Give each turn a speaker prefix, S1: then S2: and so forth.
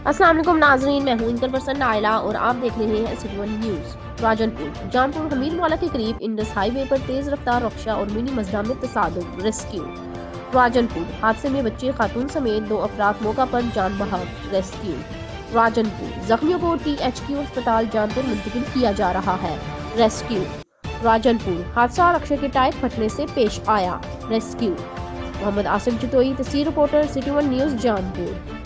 S1: अस्सलाम वालेकुम नाजरीन, मैं हूं इनकर पर्सन नायला और आप देख रहे हैं city one news. Rajanpur Janpur Hamir Maula के करीब इंडस हाईवे पर तेज रफ्तार रक्षा और मिनी मजदा में तसादुम, रेस्क्यू। राजनपुर हादसे में बच्चे खातून समेत 2 अफराद मौका पर जान बहाक, रेस्क्यू। राजनपुर जख्मियों को THQ अस्पताल जानपुर मुंतकिल किया जा रहा है, रेस्क्यू। राजनपुर हादसा रक्षा के टायर फटने से पेश आया, रेस्क्यू। मोहम्मद आसिफ चितोई, तस्वीर reporter, city one news, Janpur.